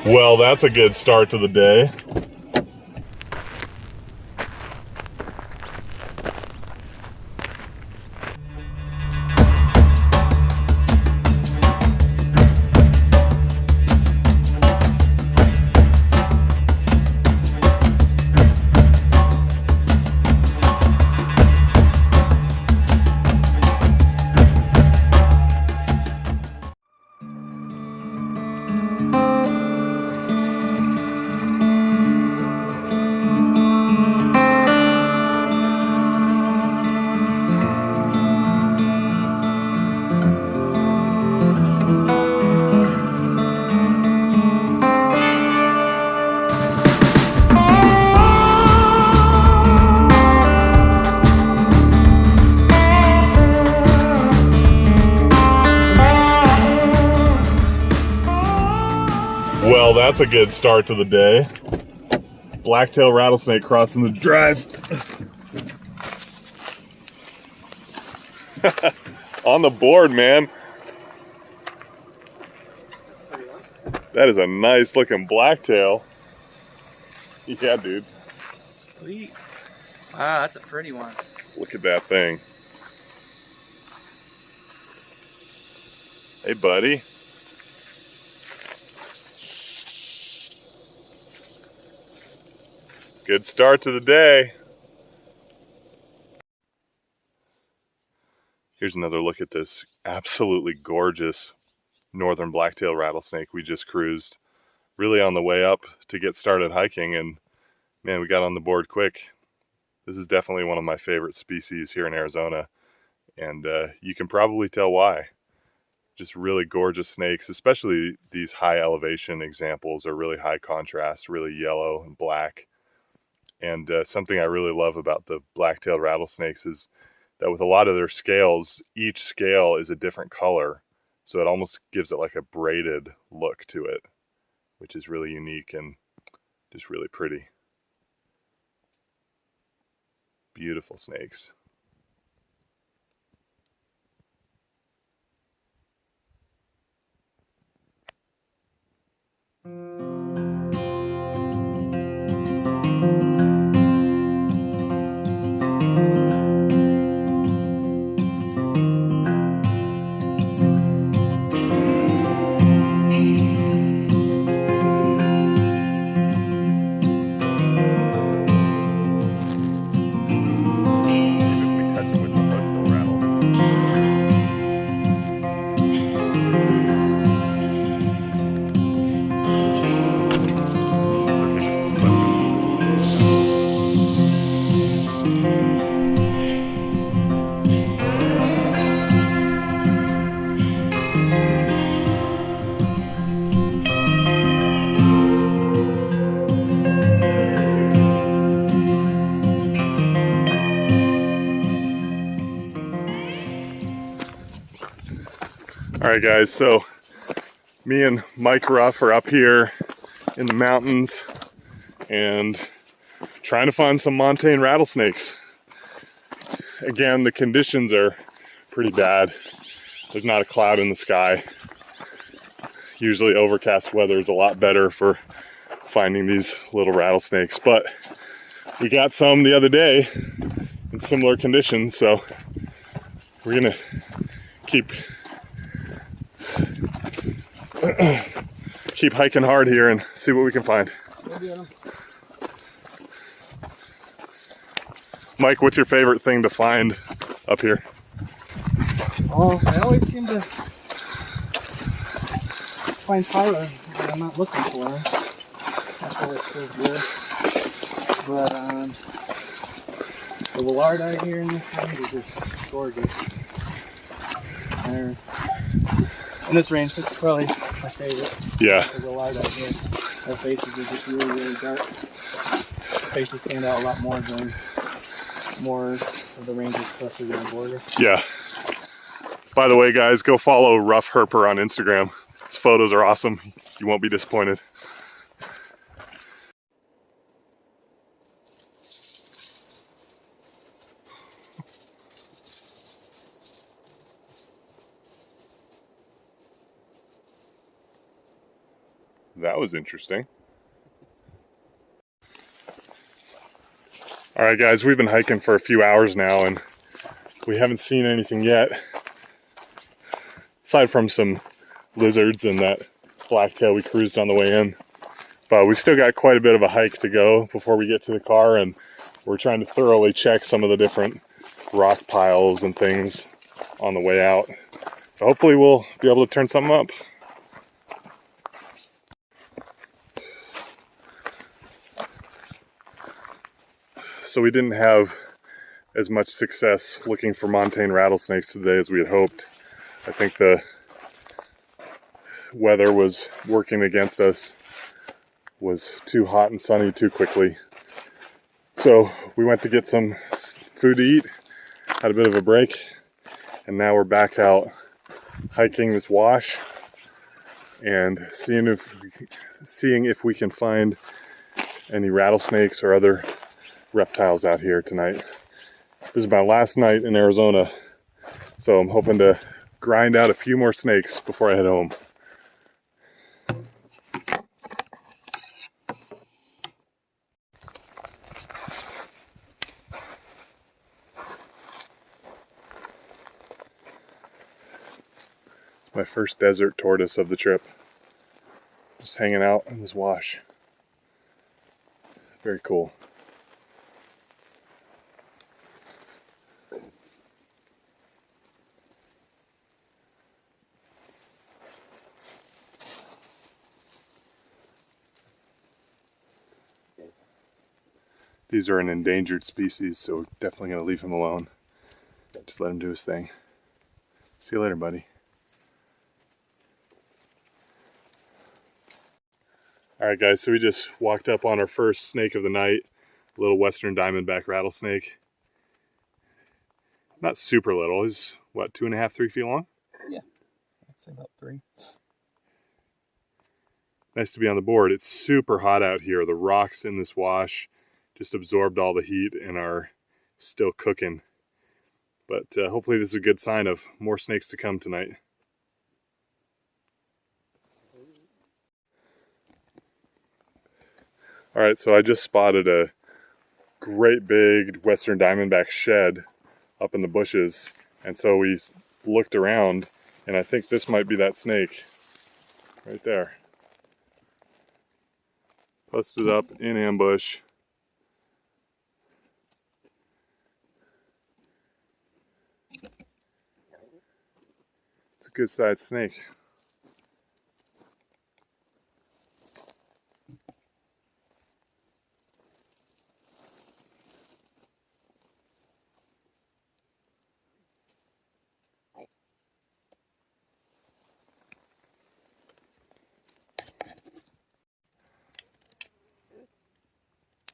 Well, that's a good start to the day. Well, that's a good start to the day. Blacktail rattlesnake crossing the drive. On the board, man. That is a nice looking blacktail. Yeah, dude. Sweet. Wow, that's a pretty one. Look at that thing. Hey, buddy. Good start to the day. Here's another look at this absolutely gorgeous northern blacktail rattlesnake we just cruised. Really on the way up to get started hiking, and man, we got on the board quick. This is definitely one of my favorite species here in Arizona, and you can probably tell why. Just really gorgeous snakes, especially these high elevation examples are really high contrast, really yellow and black. And something I really love about the black-tailed rattlesnakes is that with a lot of their scales, each scale is a different color. So it almost gives it like a braided look to it, which is really unique and just really pretty. Beautiful snakes. All right, guys, so me and Mike Ruff are up here in the mountains and trying to find some montane rattlesnakes. Again, the conditions are pretty bad. There's not a cloud in the sky. Usually overcast weather is a lot better for finding these little rattlesnakes, but we got some the other day in similar conditions, so we're gonna keep hiking hard here and see what we can find. Mike, what's your favorite thing to find up here? Oh, I always seem to find pyros that I'm not looking for. That always feels good. But the willardi here in this range is just gorgeous. In this range, this is probably my favorite. Yeah. The willardi here. Their faces are just really, really dark. The faces stand out a lot more than more of the ranges closer to the border. Yeah. By the way, guys, go follow Rough Herper on Instagram. His photos are awesome. You won't be disappointed. That was was interesting. All right, guys, we've been hiking for a few hours now, and we haven't seen anything yet, aside from some lizards and that blacktail we cruised on the way in. But we've still got quite a bit of a hike to go before we get to the car, and we're trying to thoroughly check some of the different rock piles and things on the way out. So hopefully we'll be able to turn something up. So we didn't have as much success looking for montane rattlesnakes today as we had hoped. I think the weather was working against us, was too hot and sunny too quickly. So we went to get some food to eat, had a bit of a break, and now we're back out hiking this wash and seeing if we can find any rattlesnakes or other reptiles out here tonight. This is my last night in Arizona, so I'm hoping to grind out a few more snakes before I head home. It's my first desert tortoise of the trip. Just hanging out in this wash. Very cool. These are an endangered species, so we're definitely going to leave him alone. Just let him do his thing. See you later, buddy. Alright guys, so we just walked up on our first snake of the night, a little western diamondback rattlesnake. Not super little, he's what, 2.5, 3 feet long? Yeah, I'd say about 3. Nice to be on the board. It's super hot out here. The rocks in this wash just absorbed all the heat and are still cooking. But hopefully this is a good sign of more snakes to come tonight. All right, so I just spotted a great big western diamondback shed up in the bushes. And so we looked around, and I think this might be that snake right there. Posted up in ambush. It's a good sized snake.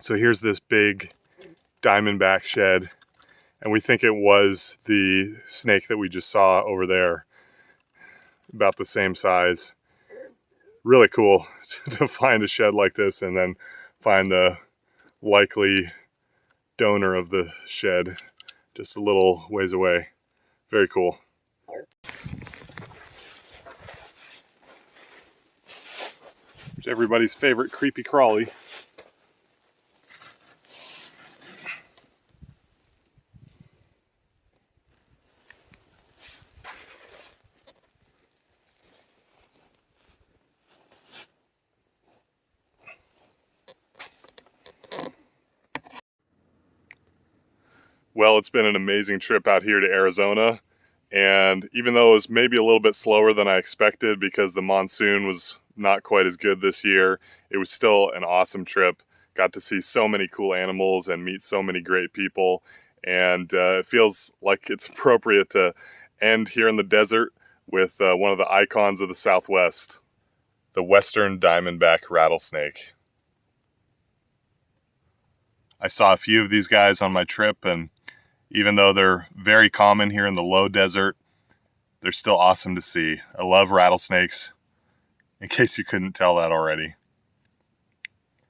So here's this big diamondback shed, and we think it was the snake that we just saw over there, about the same size. Really cool to find a shed like this and then find the likely donor of the shed just a little ways away. Very cool. There's everybody's favorite creepy crawly. Well, it's been an amazing trip out here to Arizona, and even though it was maybe a little bit slower than I expected because the monsoon was not quite as good this year, it was still an awesome trip. Got to see so many cool animals and meet so many great people, and it feels like it's appropriate to end here in the desert with one of the icons of the Southwest, the western diamondback rattlesnake. I saw a few of these guys on my trip, and even though they're very common here in the low desert, they're still awesome to see. I love rattlesnakes, in case you couldn't tell that already.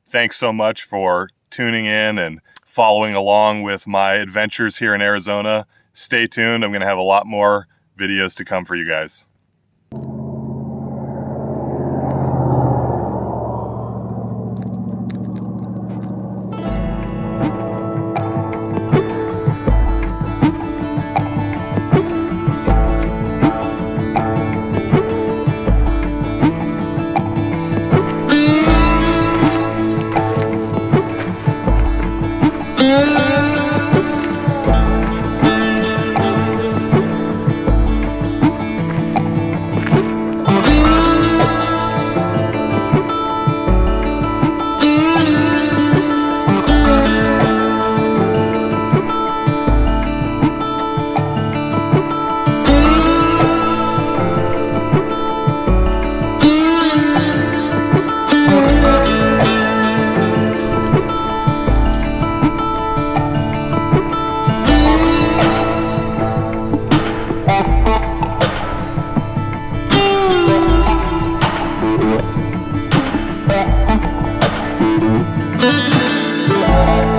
Thanks so much for tuning in and following along with my adventures here in Arizona. Stay tuned. I'm going to have a lot more videos to come for you guys. Bye.